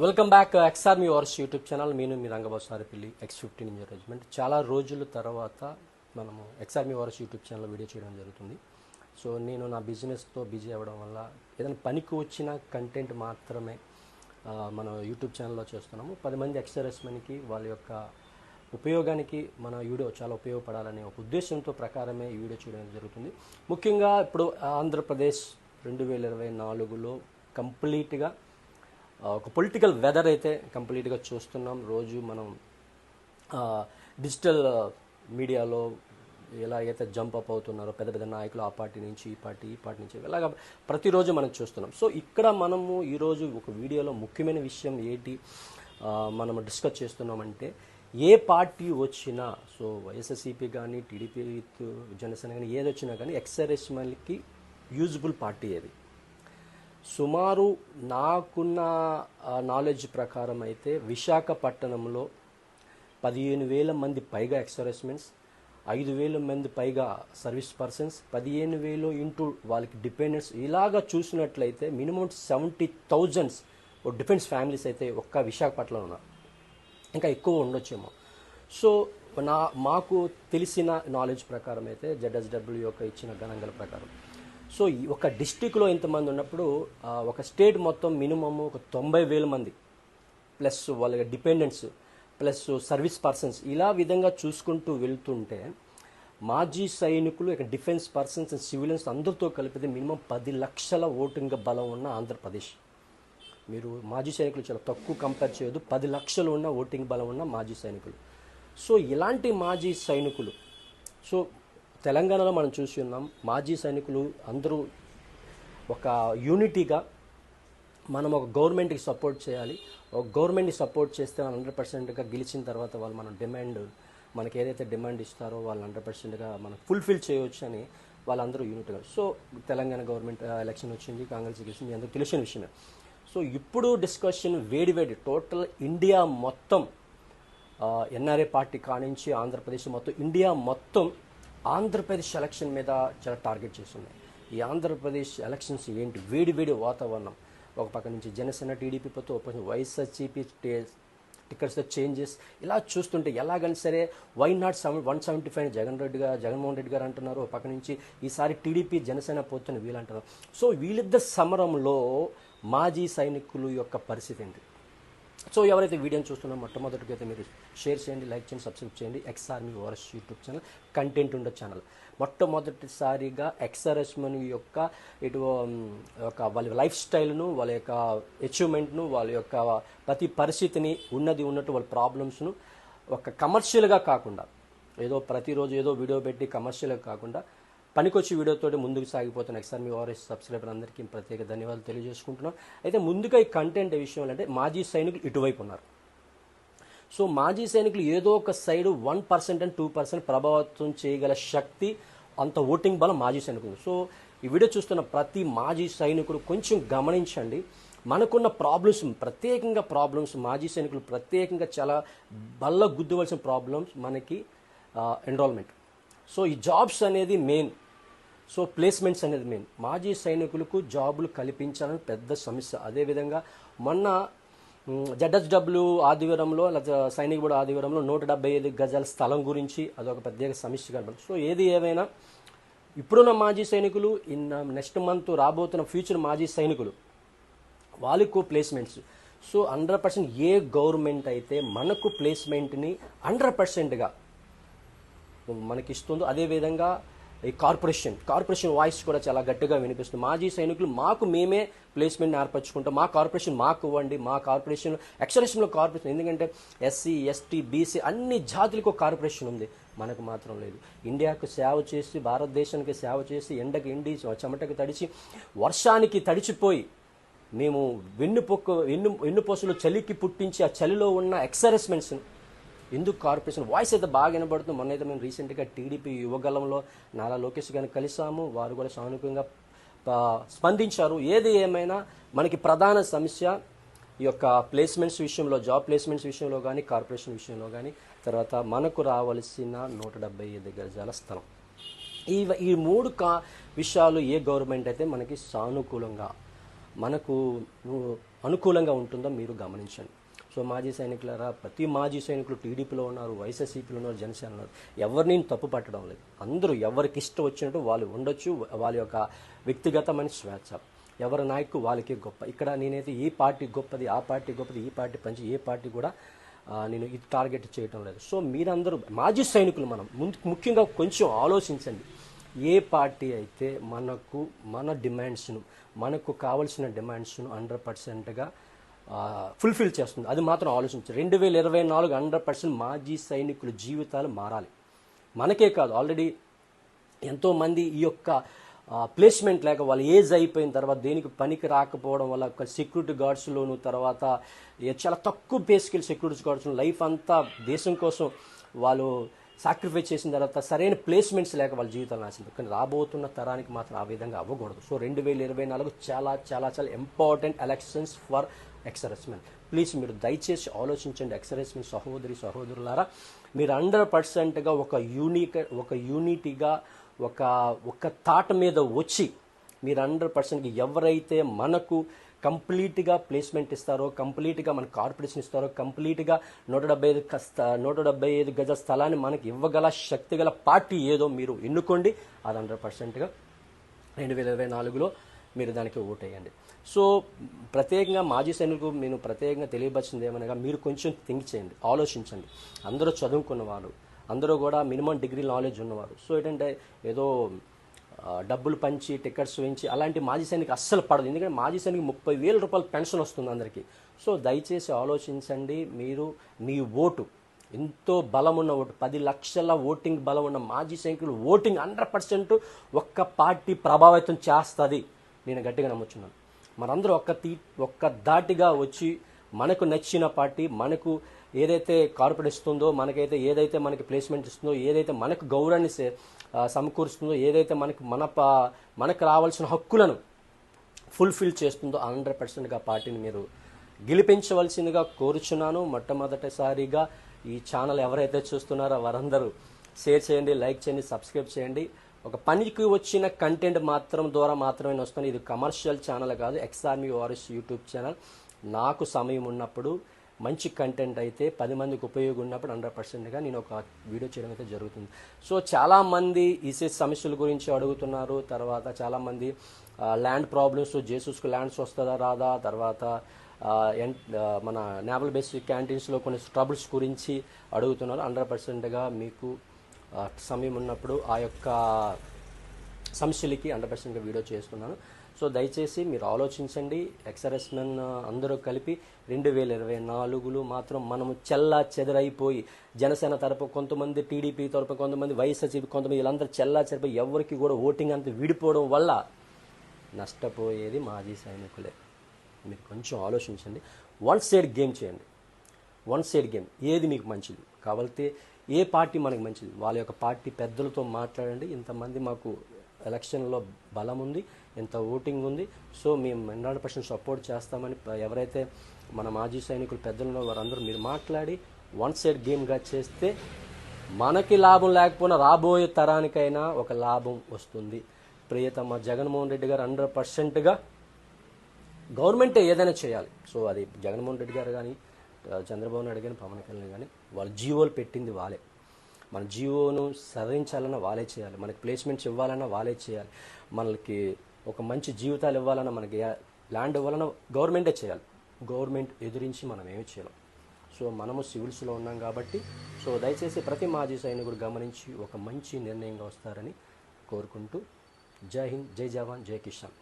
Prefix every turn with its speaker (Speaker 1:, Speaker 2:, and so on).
Speaker 1: Welcome back ex army wars YouTube channel. నేను మీ Rangababu Saripalli X-15 engineer regiment. చాలా రోజుల తర్వాత మనము ex army wars YouTube channel video చేయడం జరుగుతుంది. సో నేను నా బిజినెస్తో బిజీ అవ్వడం వల్ల ఏదైనా పనికి వచ్చిన కంటెంట్ మాత్రమే మన యూట్యూబ్ ఛానల్లో చేస్తున్నాము. 10 మంది ఎక్స్-సర్వీస్మెన్కి వాళ్ళ యొక్క ఉపయోగానికి మన వీడియో చాలా ఉపయోగపడాలనే ఒక ఉద్దేశంతో ప్రకారమే ఈ వీడియో చేయడం జరుగుతుంది. ముఖ్యంగా ఇప్పుడు ఆంధ్రప్రదేశ్ 2024లో కంప్లీట్గా ఒక పొలిటికల్ వెదర్ అయితే కంప్లీట్గా చూస్తున్నాం. రోజు మనం డిజిటల్ మీడియాలో ఎలాగైతే జంప్ అప్ అవుతున్నారో పెద్ద పెద్ద నాయకులు, ఆ పార్టీ నుంచి ఈ పార్టీ నుంచి ఇలాగ ప్రతిరోజు మనం చూస్తున్నాం. సో ఇక్కడ మనము ఈరోజు ఒక వీడియోలో ముఖ్యమైన విషయం ఏంటి మనము డిస్కస్ చేస్తున్నామంటే, ఏ పార్టీ వచ్చినా, సో వైఎస్ఆర్సీపీ కానీ టీడీపీ జనసేన కానీ ఏది వచ్చినా కానీ ఎక్స్-సర్వీస్మెన్కి యూజ్బుల్ పార్టీ ఏది. సుమారు నాకున్న నాలెడ్జ్ ప్రకారం అయితే విశాఖపట్నంలో 15,000 మంది పైగా ఎక్స్-సర్వీస్మెన్స్, 5,000 మంది పైగా సర్వీస్ పర్సన్స్, 15,000 ఇంటూ వాళ్ళకి డిపెండెంట్స్, ఇలాగా చూసినట్లయితే మినిమం 70,000 డిఫెన్స్ ఫ్యామిలీస్ అయితే ఒక్క విశాఖపట్నంలో ఉన్నారు. ఇంకా ఎక్కువ ఉండొచ్చేమో. సో మాకు తెలిసిన నాలెడ్జ్ ప్రకారం అయితే ZSW యొక్క ఇచ్చిన గణాంకాల ప్రకారం, సో ఒక డిస్టిక్లో ఇంతమంది ఉన్నప్పుడు ఒక స్టేట్ మొత్తం మినిమమ్ ఒక 90,000 మంది ప్లస్ వాళ్ళ డిపెండెంట్స్ ప్లస్ సర్వీస్ పర్సన్స్, ఇలా విధంగా చూసుకుంటూ వెళ్తుంటే మాజీ సైనికులు ఇక డిఫెన్స్ పర్సన్స్ అండ్ సివిలియన్స్ అందరితో కలిపితే మినిమం 10 లక్షల ఓటింగ్ బలం ఉన్న ఆంధ్రప్రదేశ్. మీరు మాజీ సైనికులు చాలా తక్కువ కంపేర్ చేయొద్దు, 10 లక్షలు ఉన్న ఓటింగ్ బలం ఉన్న మాజీ సైనికులు. సో ఇలాంటి మాజీ సైనికులు, సో తెలంగాణలో మనం చూసి ఉన్నాం, మాజీ సైనికులు అందరూ ఒక యూనిటీగా మనం ఒక గవర్నమెంట్కి సపోర్ట్ చేయాలి. ఒక గవర్నమెంట్ని సపోర్ట్ చేస్తే మనం 100%గా గెలిచిన తర్వాత వాళ్ళు మన డిమాండ్, మనకి ఏదైతే డిమాండ్ ఇస్తారో వాళ్ళు 100%గా మనం ఫుల్ఫిల్ చేయవచ్చు అని వాళ్ళందరూ యూనిట్గా. సో తెలంగాణ గవర్నమెంట్ ఎలక్షన్ వచ్చింది, కాంగ్రెస్ గెలిచింది, అందరూ తెలిసిన విషయమే. సో ఇప్పుడు డిస్కషన్ వేడి టోటల్ ఇండియా మొత్తం, ఎన్ఆర్ఏ పార్టీ కానించి ఆంధ్రప్రదేశ్ మొత్తం, ఇండియా మొత్తం ఆంధ్రప్రదేశ్ ఎలక్షన్ మీద చాలా టార్గెట్ చేస్తున్నాయి. ఈ ఆంధ్రప్రదేశ్ ఎలక్షన్స్ ఏంటి, వేడి వాతావరణం. ఒక పక్క నుంచి జనసేన టీడీపీతో, ఒక పక్క వైఎస్ఆర్సీపీ టికెట్స్ చేంజెస్, ఇలా చూస్తుంటే ఎలాగని సరే వై నాట్ 175 జగన్మోహన్ రెడ్డి గారు అంటున్నారు. ఒక పక్క నుంచి ఈసారి టీడీపీ జనసేన పోతున్న వీళ్ళు అంటున్నారు. సో వీళ్ళిద్దరు సమరంలో మాజీ సైనికులు యొక్క పరిస్థితి ఏంటి? సో ఎవరైతే వీడియోని చూస్తున్నారో మొట్టమొదటిగా అయితే మీరు షేర్ చేయండి, లైక్ చేయండి, సబ్స్క్రైబ్ చేయండి. X-army wars YouTube channel, content ఉండే ఛానల్. మొట్టమొదటిసారిగా ఎక్స్-సర్వీస్మెన్ యొక్క వాళ్ళ లైఫ్ స్టైల్ను, వాళ్ళ యొక్క అచీవ్మెంట్ను, వాళ్ళ యొక్క ప్రతి పరిస్థితిని ఉన్నట్టు వాళ్ళ ప్రాబ్లమ్స్ను ఒక కమర్షియల్గా కాకుండా, ఏదో ప్రతిరోజు ఏదో వీడియో పెట్టి కమర్షియల్గా కాకుండా పనికొచ్చి వీడియోతో ముందుకు సాగిపోతున్న ఎక్స్-ఆర్మీ వార్స్ సబ్స్క్రైబర్ అందరికీ ప్రత్యేక ధన్యవాదాలు తెలియజేసుకుంటున్నాం. అయితే ముందుగా ఈ కంటెంట్ విషయం అంటే మాజీ సైనికులు ఇటువైపు ఉన్నారు. సో మాజీ సైనికులు ఏదో ఒక సైడ్ 1% అండ్ 2% ప్రభావితం చేయగల శక్తి, అంత ఓటింగ్ బలం మాజీ సైనికులు. సో ఈ వీడియో చూస్తున్న ప్రతి మాజీ సైనికుడు కొంచెం గమనించండి. మనకున్న ప్రాబ్లమ్స్ మాజీ సైనికులు ప్రత్యేకంగా చాలా బల్ల గుద్దవలసిన ప్రాబ్లమ్స్ మనకి ఎన్రోల్మెంట్. సో ఈ జాబ్స్ అనేది మెయిన్, సో ప్లేస్మెంట్స్ అనేది మెయిన్. మాజీ సైనికులకు జాబులు కల్పించాలని పెద్ద సమస్య. అదేవిధంగా మొన్న ZSW ఆదివారంలో, సైనిక బోర్డు ఆదివారంలో 175 గజాల స్థలం గురించి అదొక ప్రత్యేక సమస్య కనబడుతుంది. సో ఏది ఏమైనా ఇప్పుడున్న మాజీ సైనికులు, నెక్స్ట్ మంత్ రాబోతున్న ఫ్యూచర్ మాజీ సైనికులు, వాళ్ళకు ప్లేస్మెంట్స్. సో 100% ఏ గవర్నమెంట్ అయితే మనకు ప్లేస్మెంట్ని 100%గా మనకిస్తుందో, అదేవిధంగా ఈ కార్పొరేషన్ వాయిస్ కూడా చాలా గట్టిగా వినిపిస్తుంది. మాజీ సైనికులు మేమే ప్లేస్మెంట్ ఏర్పరచుకుంటాం, మా కార్పొరేషన్ మాకు ఇవ్వండి, మా కార్పొరేషన్ ఎక్స్-సర్వీస్లో కార్పొరేషన్. ఎందుకంటే SC, ST, BC అన్ని జాతులకు ఒక కార్పొరేషన్ ఉంది, మనకు మాత్రం లేదు. ఇండియాకు సేవ చేసి, భారతదేశానికి సేవ చేసి, ఎండకి ఎండి, చెమటకి తడిచి, వర్షానికి తడిచిపోయి, మేము వెన్నుపూసలు చలికి పుట్టించి ఆ చలిలో ఉన్న ఎక్స్-సర్వీస్మెన్స్ ఎందుకు కార్పొరేషన్ వాయిస్ అయితే బాగా వినబడుతుంది. మొన్న అయితే మేము రీసెంట్గా టీడీపీ యువగలంలో నారా లోకేష్ గారిని కలిసాము, వారు కూడా సానుకూలంగా స్పందించారు. ఏది ఏమైనా మనకి ప్రధాన సమస్య ఈ యొక్క ప్లేస్మెంట్స్ విషయంలో, జాబ్ ప్లేస్మెంట్స్ విషయంలో కానీ, కార్పొరేషన్ విషయంలో కానీ, తర్వాత మనకు రావాల్సిన 175 గజాల స్థలం. ఈ 3 విషయాలు ఏ గవర్నమెంట్ అయితే మనకి సానుకూలంగా మనకు అనుకూలంగా ఉంటుందో మీరు గమనించండి. సో మాజీ సైనికులారా, ప్రతి మాజీ సైనికులు టీడీపీలో ఉన్నారు, వైఎస్ఆర్సీపీలో ఉన్నారు, జనసేన ఉన్నారు. ఎవరిని తప్పు పట్టడం లేదు. అందరూ ఎవరికి ఇష్టం వచ్చినట్టు వాళ్ళు ఉండొచ్చు. వాళ్ళ యొక్క వ్యక్తిగతమైన స్వేచ్ఛ. ఎవరి నాయకు వాళ్ళకి గొప్ప. ఇక్కడ నేనైతే ఈ పార్టీ గొప్పది, ఆ పార్టీ గొప్పది, ఈ పార్టీ పంచి, ఏ పార్టీ కూడా నేను ఇది టార్గెట్ చేయటం లేదు. సో మీరందరూ మాజీ సైనికులు మనం ముఖ్యంగా కొంచెం ఆలోచించండి. ఏ పార్టీ అయితే మన డిమాండ్స్ను, మనకు కావాల్సిన డిమాండ్స్ను 100%గా ఫుల్ఫిల్ చేస్తుంది, అది మాత్రం ఆలోచించారు. 2024 100% మాజీ సైనికుల జీవితాలు మారాలి. మనకే కాదు, ఆల్రెడీ ఎంతోమంది ఈ యొక్క ప్లేస్మెంట్ లేక వాళ్ళ ఏజ్ అయిపోయిన తర్వాత దేనికి పనికి రాకపోవడం వల్ల సెక్యూరిటీ గార్డ్స్లోను, తర్వాత చాలా తక్కువ pay scale security guards life అంతా దేశం కోసం వాళ్ళు సాక్రిఫైస్ చేసిన తర్వాత సరైన ప్లేస్మెంట్స్ లేక వాళ్ళ జీవితాలు నాశనం. కానీ రాబోతున్న తరానికి మాత్రం ఆ విధంగా అవ్వకూడదు. సో 2024 చాలా చాలా చాలా important elections for X-servicemen. Please మీరు దయచేసి ఆలోచించండి. ఎక్స్-సర్వీస్మెన్ సహోదరులారా, మీరు 100%గా ఒక యూనిటీగా ఒక తాట మీద వచ్చి మీరు 100%గా ఎవరైతే మనకు కంప్లీట్గా ప్లేస్మెంట్ ఇస్తారో, కంప్లీట్గా మనకు కార్పొరేషన్ ఇస్తారో, కంప్లీట్గా 175 గజ స్థలాన్ని మనకి ఇవ్వగల శక్తి గల పార్టీ ఏదో మీరు ఎన్నుకోండి. అది 100%గా 2024లో మీరు దానికి ఓటేయండి. సో ప్రత్యేకంగా మాజీ సైనికులకు నేను ప్రత్యేకంగా తెలియపరిచింది ఏమనగా, మీరు కొంచెం థింక్ చేయండి, ఆలోచించండి. అందరూ చదువుకున్నవారు, అందరూ కూడా మినిమం డిగ్రీ నాలెడ్జ్ ఉన్నవారు. సో ఏంటంటే ఏదో డబ్బులు పంచి టికెట్స్ వేయించి అలాంటి మాజీ సైనికు అస్సలు పడదు. ఎందుకంటే మాజీ సైనికి 30,000 రూపాయలు పెన్షన్ వస్తుంది అందరికీ. సో దయచేసి ఆలోచించండి. మీరు మీ ఓటు ఎంతో బలం ఉన్న ఓటు, 10 లక్షల ఓటింగ్ బలం ఉన్న మాజీ సైనికులు ఓటింగ్ 100% ఒక్క పార్టీ ప్రభావితం చేస్తుంది, నేను గట్టిగా నమ్ముతున్నాను. మనందరూ ఒక్క దాటిగా వచ్చి మనకు నచ్చిన పార్టీ, మనకు ఏదైతే కార్పొరేట్ ఇస్తుందో, ఏదైతే మనకి ప్లేస్మెంట్ ఇస్తుందో, ఏదైతే మనకు గౌరవాన్ని సమకూరుస్తుందో, ఏదైతే మనకు రావాల్సిన హక్కులను ఫుల్ఫిల్ చేస్తుందో 100%గా పార్టీని మీరు గెలిపించవలసిందిగా కోరుచున్నాను. మొట్టమొదటిసారిగా ఈ ఛానల్ ఎవరైతే చూస్తున్నారో వారందరూ షేర్ చేయండి, లైక్ చేయండి, సబ్స్క్రైబ్ చేయండి. ఒక పనికి వచ్చిన కంటెంట్ ద్వారా మాత్రమే వస్తుంది. ఇది కమర్షియల్ ఛానల్ కాదు, ఎక్స్-ఆర్మీ వారియర్స్ యూట్యూబ్ ఛానల్. నాకు సమయం ఉన్నప్పుడు మంచి కంటెంట్ అయితే 10 మందికి ఉపయోగం ఉన్నప్పుడు 100%గా నేను ఒక వీడియో చేయడం అయితే జరుగుతుంది. సో చాలామంది ఈసీఎస్ సమస్యల గురించి అడుగుతున్నారు. తర్వాత చాలామంది ల్యాండ్ ప్రాబ్లమ్స్, జేసూస్కు ల్యాండ్స్ వస్తుందా రాదా, తర్వాత మన నేవల్ బేస్ క్యాంటీన్స్లో కొన్ని ట్రబుల్స్ గురించి అడుగుతున్నారు. 100%గా మీకు సమయం ఉన్నప్పుడు ఆ యొక్క సమస్యలకి 100%గా వీడియో చేస్తున్నాను. సో దయచేసి మీరు ఆలోచించండి. ఎక్స్-సర్వీస్మెన్ అందరూ కలిపి 2024లో మాత్రం మనము చెల్లా చెదరైపోయి, జనసేన తరపు కొంతమంది, టీడీపీ తరపు కొంతమంది, వైఎస్ఆర్సీపీ కొంతమంది, వీళ్ళందరూ చెల్లా చెదరైపోయి ఎవరికి కూడా ఓటింగ్ అంతా విడిపోవడం వల్ల నష్టపోయేది మాజీ సైనికులే. మీరు కొంచెం ఆలోచించండి. వన్ సైడ్ గేమ్ చేయండి. వన్ సైడ్ గేమ్ ఏది మీకు మంచిది కావాలంటే, ఏ పార్టీ మనకు మంచిది, వాళ్ళ యొక్క పార్టీ పెద్దలతో మాట్లాడండి. ఇంతమంది మాకు ఎలక్షన్లో బలం ఉంది, ఇంత ఓటింగ్ ఉంది, సో మేము 100% సపోర్ట్ చేస్తామని ఎవరైతే మన మాజీ సైనికులు పెద్దలున్నో వారందరూ మీరు మాట్లాడి వన్ సైడ్ గేమ్గా చేస్తే మనకి లాభం లేకపోయినా రాబోయే తరానికైనా ఒక లాభం వస్తుంది. ప్రియతమ జగన్మోహన్ రెడ్డి గారు 100%గా గవర్నమెంటే ఏదైనా చేయాలి. సో అది జగన్మోహన్ రెడ్డి గారు కానీ, చంద్రబాబు నాయుడు కానీ, పవన్ కళ్యాణ్ కానీ, వాళ్ళ జీవోలు పెట్టింది వాళ్ళే. మన జీవోను సవరించాలన్నా వాళ్ళే చేయాలి, మనకి ప్లేస్మెంట్స్ ఇవ్వాలన్నా వాళ్ళే చేయాలి, మనకి ఒక మంచి జీవితాలు ఇవ్వాలన్నా, మనకి ల్యాండ్ ఇవ్వాలన్నా గవర్నమెంటే చేయాలి. గవర్నమెంట్ ఎదురించి మనం ఏమి చేయలేం. సో మనము సివిల్స్లో ఉన్నాం కాబట్టి, సో దయచేసి ప్రతి మాజీ సైనికుడు గమనించి ఒక మంచి నిర్ణయంగా వస్తారని కోరుకుంటూ, జై హింద్, జై జవాన్, జై కిసాన్.